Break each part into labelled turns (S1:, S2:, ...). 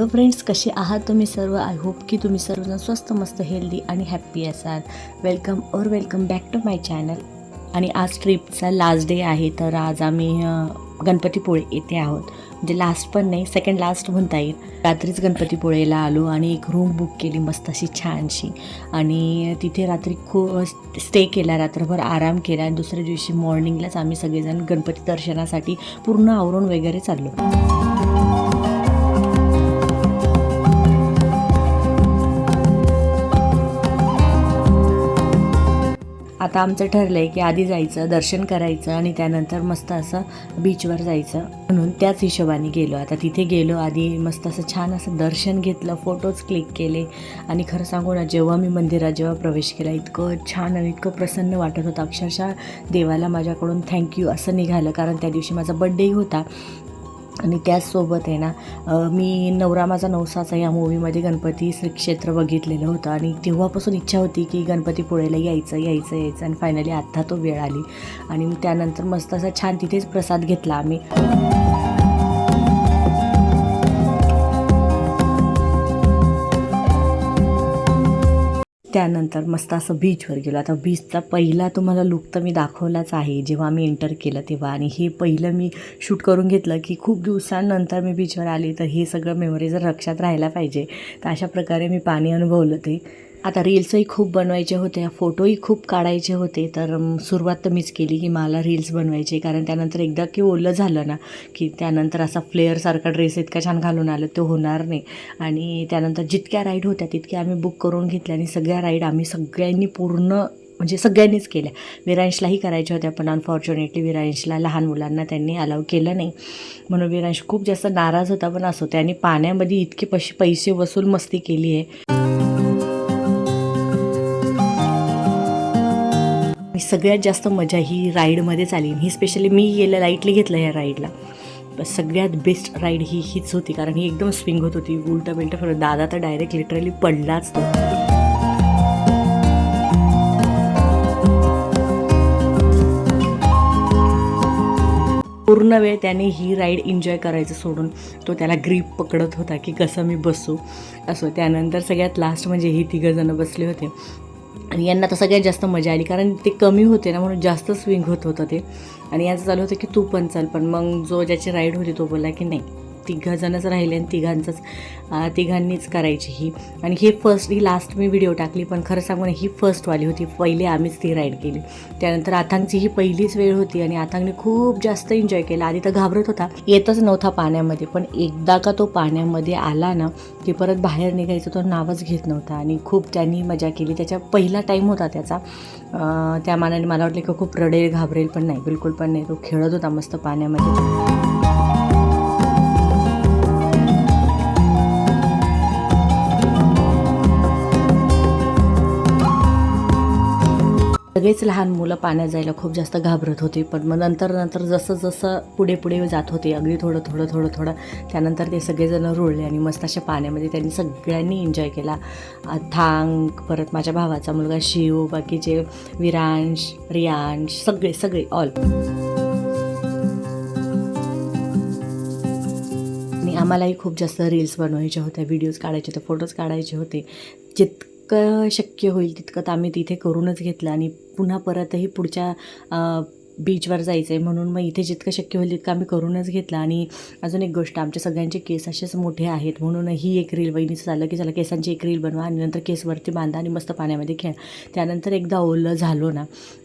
S1: Hello friends, कसे आहात तुम्ही सर्व? आय होप की तुम्ही सर्वजण स्वस्त, मस्त, हेल्दी आणि हॅप्पी असाल. Welcome back to my channel. आणि आज ट्रिपचा लास्ट डे आहे, तर आज आम्ही गणपतीपुळे येथे आहोत. म्हणजे लास्ट पण नाही, सेकंड लास्ट म्हणता येईल. रात्रीच गणपतीपुळेला आलो आणि एक रूम बुक केली मस्त अशी छानशी, आणि तिथे रात्री खूप स्टे केला, रात्रभर आराम केला. आणि दुसऱ्या दिवशी मॉर्निंगलाच आम्ही सगळेजण गणपती दर्शनासाठी पूर्ण आवरून वगैरे चाललो. आता आमचं ठरलं आहे की आधी जायचं, दर्शन करायचं आणि त्यानंतर मस्त असं बीचवर जायचं, म्हणून त्याच हिशोबाने गेलो. आता तिथे गेलो, आधी मस्त असं छान असं दर्शन घेतलं, फोटोज क्लिक केले. आणि खरं सांगू ना, जेव्हा मी मंदिरात जेव्हा प्रवेश केला, इतकं छान आणि इतकं प्रसन्न वाटत होतं. अक्षरशः देवाला माझ्याकडून थँक्यू असं निघालं, कारण त्या दिवशी माझा बड्डेही होता. आणि त्याचसोबत आहे ना, मी नवरा माझा नवसाचा या मूवीमध्ये गणपती श्री क्षेत्र बघितलेलं होतं, आणि तेव्हापासून इच्छा होती की गणपतीपुळेला यायचं. आणि फायनली आत्ता तो वेळ आली. आणि त्यानंतर मस्त असा छान तिथेच प्रसाद घेतला आम्ही. त्यानंतर मस्त असं बीचवर गेलो. आता बीचचा पहिला तुम्हाला लुक तर मी दाखवलाच आहे जेव्हा आम्ही एंटर केलं तेव्हा, आणि हे पहिलं मी शूट करून घेतलं की खूप दिवसांनंतर मी बीचवर आले, तर हे सगळं मेमरीज लक्षात राहायला पाहिजे. तर अशा प्रकारे मी पाणी अनुभवलं ते. आता रील्सही खूप बनवायचे होते, फोटोही खूप काढायचे होते, तर सुरुवात तर मीच केली की मला रील्स बनवायचे. कारण त्यानंतर एकदा की ओलं झालं ना, की त्यानंतर असा फ्लेअरसारखा ड्रेस इतका छान घालून आलं, तो होणार नाही. आणि त्यानंतर जितक्या राईड होत्या तितक्या आम्ही बुक करून घेतल्या, आणि सगळ्या राईड आम्ही सगळ्यांनी पूर्ण म्हणजे सगळ्यांनीच केल्या. विरांशलाही करायच्या होत्या, पण अनफॉर्च्युनेटली विरांशला लहान मुलांना त्यांनी अलाव केलं नाही, म्हणून विरांश खूप जास्त नाराज होता. पण असो, त्याने पाण्यामध्ये इतके पैसे वसूल मस्ती केली आहे. सगळ्यात जास्त मजा ही राईडमध्येच आली. ही स्पेशली मी लाईटली घेतलं या राईडला. सगळ्यात बेस्ट राईड हीच होती, कारण ही एकदम स्विंग होत होती, उलटं बिलटं फिरत. दादा तर डायरेक्ट लिटरली पडलाच तो. पूर्ण वेळ त्याने ही राईड एन्जॉय करायचं सोडून तो त्याला ग्रीप पकडत होता की कसं मी बसू. असो, त्यानंतर सगळ्यात लास्ट म्हणजे ही तिघंजणं बसले होते, आणि यांना तर सगळ्यात जास्त मजा आली, कारण ते कमी होते ना, म्हणून जास्त स्विंग होत होतं ते. आणि याचं चालू होतं की तू पण चल, पण मग जो ज्याची राईड होती तो बोलला की नाही, तिघंजणच राहिले आणि तिघांनीच करायची ही. आणि ही लास्ट मी व्हिडिओ टाकली, पण खरं सांगू ना, ही फर्स्टवाली होती. पहिले आम्हीच ती राईड केली. त्यानंतर आथांगची ही पहिलीच वेळ होती, आणि आथांगने खूप जास्त एन्जॉय केला. आधी तर घाबरत होता, येतच नव्हता पाण्यामध्ये, पण एकदा का तो पाण्यामध्ये आला ना, की परत बाहेर निघायचं तो नावच घेत नव्हता. आणि खूप त्यांनी मजा केली. त्याच्या पहिला टाईम होता त्याचा, त्या मानाने मला वाटलं की खूप रडेल घाबरेल, पण नाही, बिलकुल पण नाही. तो खेळत होता मस्त पाण्यामध्ये. सगळेच लहान मुलं पाण्यात जायला खूप जास्त घाबरत होते, पण मग नंतर जसं पुढे जात होते, अगदी थोडं त्यानंतर ते सगळेजण रुळले, आणि मस्त अशा पाण्यामध्ये त्यांनी सगळ्यांनी एन्जॉय केला. थांग, परत माझ्या भावाचा मुलगा शिव, बाकीचे विरांश, रियांश, सगळे ऑल. आणि आम्हालाही खूप जास्त रील्स बनवायच्या होत्या, व्हिडिओज काढायचे होते, फोटोज काढायचे होते. जितकं शक्य होईल तितकं तर आम्ही तिथे करूनच घेतलं. आणि पुन्हा परतही पुढच्या बीचवर जायचं आहे, म्हणून मग इथे जितकं शक्य होईल तितकं आम्ही करूनच घेतलं. आणि अजून एक गोष्ट, आमचे सगळ्यांचे केस असेच मोठे आहेत, म्हणून ही एक रील वहिनीचं चाललं की चला केसांची एक रील बनवा, आणि नंतर केसवरती बांधा आणि मस्त पाण्यामध्ये खेळ. त्यानंतर एकदा ओलं झालो ना,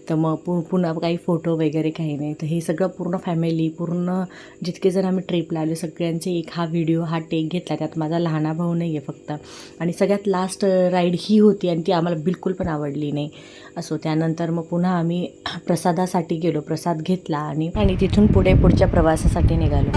S1: तर मग पुन्हा काही फोटो वगैरे काही नाही. तर हे सगळं पूर्ण फॅमिली, पूर्ण जितके जण आम्ही ट्रिपला आलो, सगळ्यांचे एक हा व्हिडिओ, हा टेक घेतला. त्यात माझा लहाना भाऊ नाही आहे फक्त. आणि सगळ्यात लास्ट राईड ही होती, आणि ती आम्हाला बिलकुल पण आवडली नाही. असो, त्यानंतर मग पुन्हा आम्ही प्रसादासाठी गेलो, प्रसाद घेतला, आणि तिथून पुढच्या प्रवासासाठी निघालो.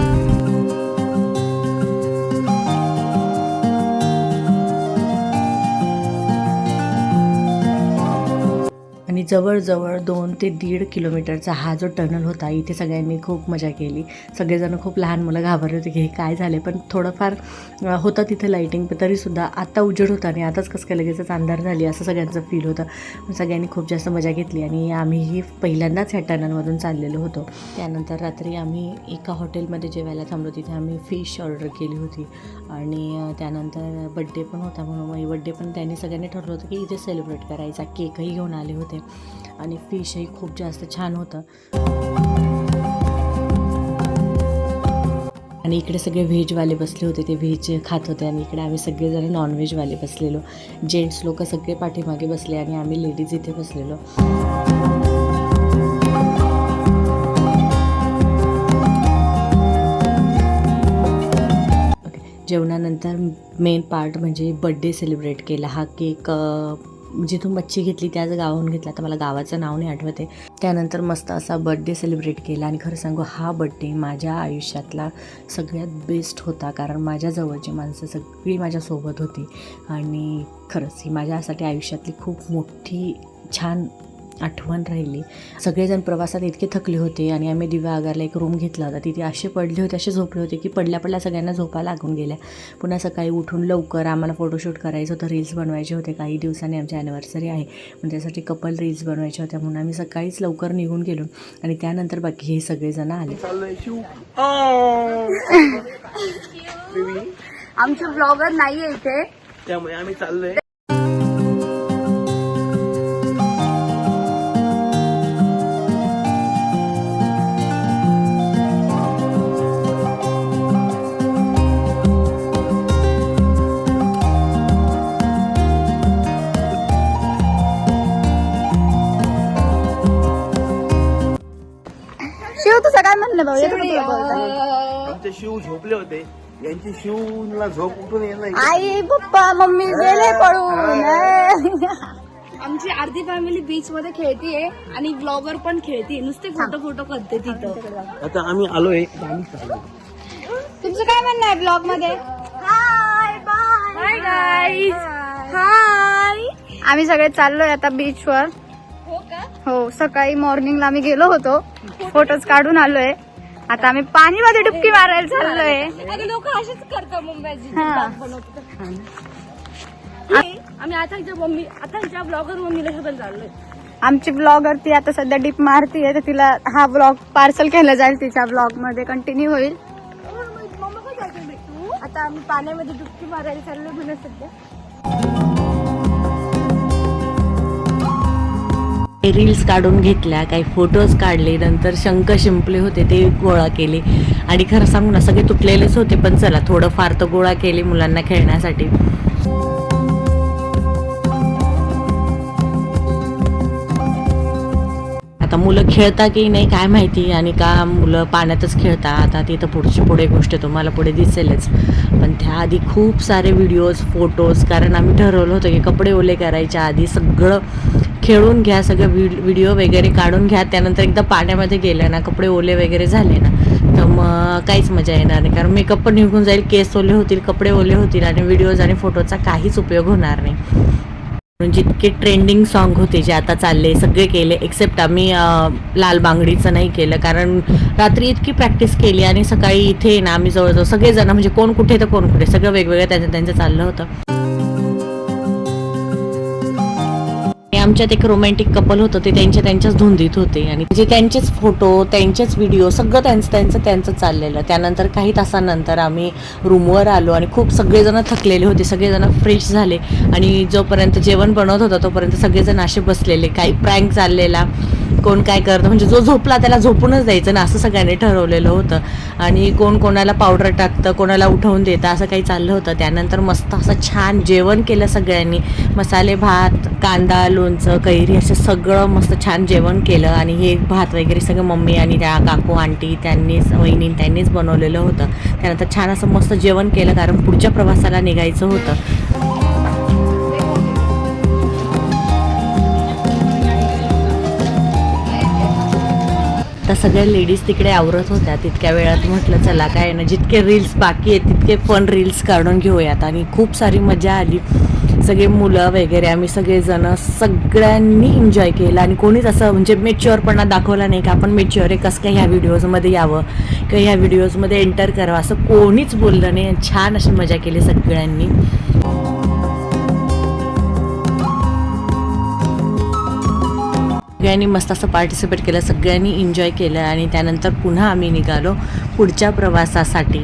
S1: आणि जवळजवळ 2 ते 1.5 किलोमीटरचा हा जो टनल होता, इथे सगळ्यांनी खूप मजा केली. सगळेजण खूप लहान मुलं घाबरले होते की हे काय झाले, पण थोडंफार होतं तिथे लाईटिंग, पण तरीसुद्धा आता उजेड होता आणि आताच कसं काय लगेचच अंधार झाली असं सगळ्यांचं फील होतं. पण सगळ्यांनी खूप जास्त मजा घेतली आणि आम्हीही पहिल्यांदाच ह्या टनलमधून चाललेलो होतो. त्यानंतर रात्री आम्ही एका हॉटेलमध्ये जेवायला थांबलो. तिथे आम्ही फिश ऑर्डर केली होती आणि त्यानंतर बड्डे पण होता म्हणून मग बड्डे पण त्यांनी सगळ्यांनी ठरवलं होतं की इथे सेलिब्रेट करायचा. केकही घेऊन आले होते आणि फिशही खूप जास्त छान होतं. आणि इकडे सगळे व्हेजवाले बसले होते, ते व्हेज खात होते आणि इकडे आम्ही सगळेजण नॉनव्हेजवाले बसलेलो. जेंट्स लोक सगळे पाठीमागे बसले आणि आम्ही लेडीज इथे बसलेलो. जेवणानंतर मेन पार्ट म्हणजे बड्डे सेलिब्रेट केला. हा केक जिथून मच्छी घेतली त्याच गावाहून घेतला, तर मला गावाचं नाव नाही आठवते. त्यानंतर मस्त असा बड्डे सेलिब्रेट केला आणि खरं सांगू हा बड्डे माझ्या आयुष्यातला सगळ्यात बेस्ट होता, कारण माझ्या जवळची माणसं सगळी माझ्यासोबत होती आणि खरंच ही माझ्यासाठी आयुष्यातली खूप मोठी छान आठवण राहिली. सगळेजण प्रवासात इतके थकले होते आणि आम्ही दिव्या आगारला एक रूम घेतला होता. तिथे असे पडले होते, असे झोपले होते की पडल्या सगळ्यांना झोपा लागून गेल्या. पुन्हा सकाळी उठून लवकर आम्हाला फोटोशूट करायचं होतं, रील्स बनवायचे होते. काही दिवसांनी आमची ॲनिव्हर्सरी आहे, पण त्यासाठी कपल रील्स बनवायच्या होत्या म्हणून आम्ही सकाळीच लवकर निघून गेलो आणि त्यानंतर बाकी हे सगळेजण आले.
S2: आमचे ब्लॉगर नाहीये इथे,
S3: त्यामुळे आम्ही चाललोय.
S2: शिव तुझं काय म्हणणं भाऊ?
S3: आमचे शिव झोपले होते, यांची शिवला झोप उठून येणार.
S2: आई पप्पा मम्मी गेले पळून. आमची अर्धी फॅमिली बीच मध्ये खेळतीये आणि ब्लॉगर पण खेळतीये, नुसते फोटो करते तिथं.
S3: आता आम्ही आलोय.
S2: तुमचं काय म्हणणं आहे ब्लॉग मध्ये? हाय बाय गाईज, हाय. आम्ही सगळे चाललोय आता बीच वर. हो, सकाळी मॉर्निंगला आम्ही गेलो होतो, फोटोज काढून आलोय. आता आम्ही पाणीमध्ये डुबकी मारायला चाललोय.
S4: लोक असेच करतात मुंबईत. आम्ही आता ज्या ब्लॉगर मम्मीला सोबत चाललोय.
S2: आमची ब्लॉगर ती आता सध्या डिप मारतीये, तर तिला हा ब्लॉग पार्सल केला जाईल, तिच्या ब्लॉग मध्ये कंटिन्यू होईल.
S4: आता आम्ही पाण्यामध्ये डुबकी मारायला चाललोय म्हणून सध्या.
S1: रील्स काढून घेतल्या, काही फोटोज काढले, नंतर शंख शिंपले होते ते गोळा केले आणि खरं सांगू ना सगळे तुटलेलेच होते, पण चला थोडंफार तर गोळा केले मुलांना खेळण्यासाठी. आता मुलं खेळता की नाही काय माहिती, आणि का मुलं पाण्यातच खेळतात आता तिथं पुढे गोष्ट तुम्हाला पुढे दिसेलच. पण त्याआधी खूप सारे व्हिडिओज फोटोज, कारण आम्ही ठरवलं होतं की कपडे ओले करायच्या आधी सगळं खेळून घ्या, सगळं व्हिडिओ वगैरे काढून घ्या. त्यानंतर एकदा पाण्यामध्ये गेलं ना, कपडे ओले वगैरे झाले ना, तर मग काहीच मजा येणार नाही, कारण मेकअप पण निघून जाईल, केस ओले होतील, कपडे ओले होतील आणि व्हिडिओज आणि फोटोचा काहीच उपयोग होणार नाही. म्हणून जितके ट्रेंडिंग सॉन्ग होते जे आता चालले सगळे केले, एक्सेप्ट आम्ही लाल बांगडीचं नाही केलं, कारण रात्री इतकी प्रॅक्टिस केली आणि सकाळी इथे ना आम्ही जवळजवळ सगळेजण, म्हणजे कोण कुठे तर कोण कुठे, सगळं वेगवेगळं त्यांचं चाललं होतं. आमच्यात एक रोमॅन्टिक कपल होतं, ते त्यांच्याच धुंदीत होते आणि जे त्यांचेच फोटो त्यांचेच व्हिडिओ सगळं त्यांचं चाललेलं. त्यानंतर काही तासानंतर आम्ही रूमवर आलो आणि खूप सगळेजण थकलेले होते, सगळेजण फ्रेश झाले आणि जोपर्यंत जेवण बनवत होता तोपर्यंत सगळेजण असे बसलेले. काही प्रँक चाललेला, कोण काय करतं, म्हणजे जो झोपला त्याला झोपूनच द्यायचं ना असं सगळ्यांनी ठरवलेलं होतं आणि कोण कोणाला पावडर टाकतं, कोणाला उठवून देतं, असं काही चाललं होतं. त्यानंतर मस्त असं छान जेवण केलं सगळ्यांनी, मसाले भात, कांदा, लोणचं, कैरी असं सगळं मस्त छान जेवण केलं आणि हे भात वगैरे सगळं मम्मी आणि त्या काकू आंटी त्यांनीच बनवलेलं होतं. त्यानंतर छान असं मस्त जेवण केलं, कारण पुढच्या प्रवासाला निघायचं होतं. आता सगळ्या लेडीज तिकडे आवरत होत्या. तितक्या वेळात म्हटलं चला काय ना, जितके रील्स बाकी आहेत तितके फन रील्स काढून घेऊयात आणि खूप सारी मजा आली. सगळे मुलं वगैरे आम्ही सगळेजण सगळ्यांनी एन्जॉय केलं आणि कोणीच असं म्हणजे मेच्युअरपणा दाखवला नाही की आपण मेच्युअर आहे कसं काय ह्या व्हिडिओजमध्ये यावं किंवा ह्या व्हिडिओजमध्ये एंटर करावं असं कोणीच बोललं नाही. छान अशी मजा केली सगळ्यांनी. सगळ्यांनी मस्त असं पार्टिसिपेट केलं, सगळ्यांनी एन्जॉय केलं आणि त्यानंतर पुन्हा आम्ही निघालो पुढच्या प्रवासासाठी.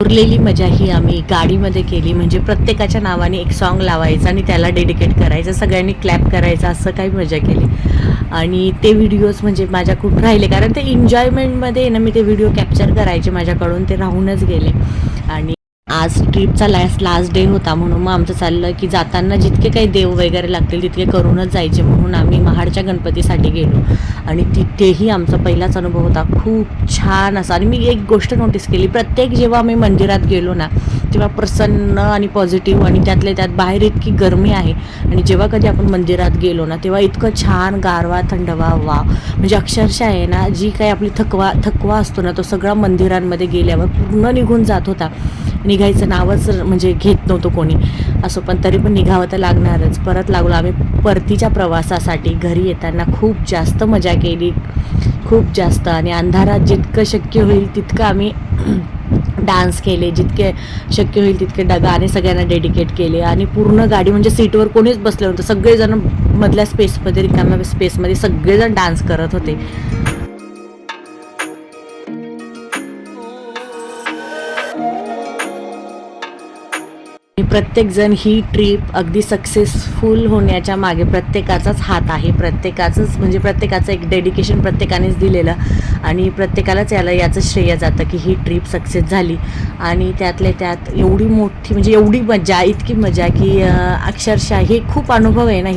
S1: उरलेली मजा ही आम्ही गाडीमध्ये केली. म्हणजे प्रत्येकाच्या नावाने एक सॉन्ग लावायचं आणि त्याला डेडिकेट करायचं, सगळ्यांनी क्लॅप करायचं, असं काही मजा केली. आणि ते व्हिडिओज म्हणजे माझ्या खूप राहिले कारण ते एन्जॉयमेंटमध्ये ना मी ते व्हिडिओ कॅप्चर करायचे माझ्याकडून ते राहूनच गेले. आणि आज ट्रिपचा लास्ट डे होता म्हणून मग आमचं चाललं की जाताना जितके काही देव वगैरे लागतील तितके करूनच जायचे म्हणून आम्ही महाडच्या गणपतीसाठी गेलो आणि तिथेही आमचा पहिलाच अनुभव होता खूप छान असा. आणि मी एक गोष्ट नोटीस केली, प्रत्येक जेव्हा आम्ही मंदिरात गेलो ना तेव्हा प्रसन्न आणि पॉझिटिव्ह आणि त्यातल्या त्यात बाहेर इतकी गरमी आहे आणि जेव्हा कधी आपण मंदिरात गेलो ना तेव्हा इतकं छान गारवा थंडवा वा म्हणजे अक्षरशः आहे ना जी काही आपली थकवा असतो ना तो सगळा मंदिरांमध्ये गेल्यावर पूर्ण निघून जात होता. निघायचं नावच म्हणजे घेत नव्हतं कोणी असो, पण तरी पण निघावं तर लागणारच. परत लागलो आम्ही परतीच्या प्रवासासाठी. घरी येताना खूप जास्त मजा केली, खूप जास्त. आणि अंधारात जितकं शक्य होईल तितकं आम्ही डान्स केले, जितके शक्य होईल तितके गाणे सगळ्यांना डेडिकेट केले. आणि पूर्ण गाडी म्हणजे सीटवर कोणीच बसलं नव्हतं, सगळेजण मधल्या स्पेसमध्ये रिकाम्या स्पेसमध्ये सगळेजण डान्स करत होते. प्रत्येकजण ही ट्रिप अगदी सक्सेसफुल होण्याच्या मागे प्रत्येकाचाच हात आहे, प्रत्येकाचंच म्हणजे प्रत्येकाचं एक डेडिकेशन प्रत्येकानेच दिलेलं आणि प्रत्येकालाच याचं श्रेय जातं की ही ट्रिप सक्सेस झाली. आणि त्यातल्या त्यात एवढी मोठी म्हणजे एवढी मजा, इतकी मजा की अक्षरशः हे खूप अनुभव आहे ना,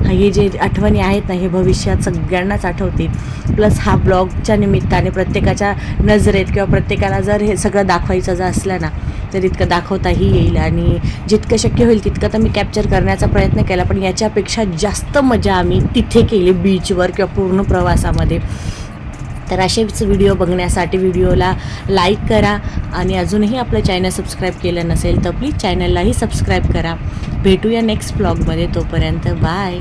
S1: हे जे आठवणी आहेत ना हे भविष्यात सगळ्यांनाच आठवतील. प्लस हा ब्लॉगच्या निमित्ताने प्रत्येकाच्या नजरेत किंवा प्रत्येकाला जर हे सगळं दाखवायचं जर असलं ना तर इतकं दाखवताही येईल. आणि जितकं शक्य होईल तितकं तर मी कॅप्चर करण्याचा प्रयत्न केला, पण याच्यापेक्षा जास्त मजा आम्ही तिथे केली बीचवर किंवा पूर्ण प्रवासामध्ये. तर असेच व्हिडिओ बघण्यासाठी व्हिडिओला लाईक करा आणि अजूनही आपलं चॅनल सबस्क्राईब केलं नसेल तर प्लीज चॅनललाही सबस्क्राईब करा. भेटूया नेक्स्ट ब्लॉगमध्ये, तोपर्यंत बाय.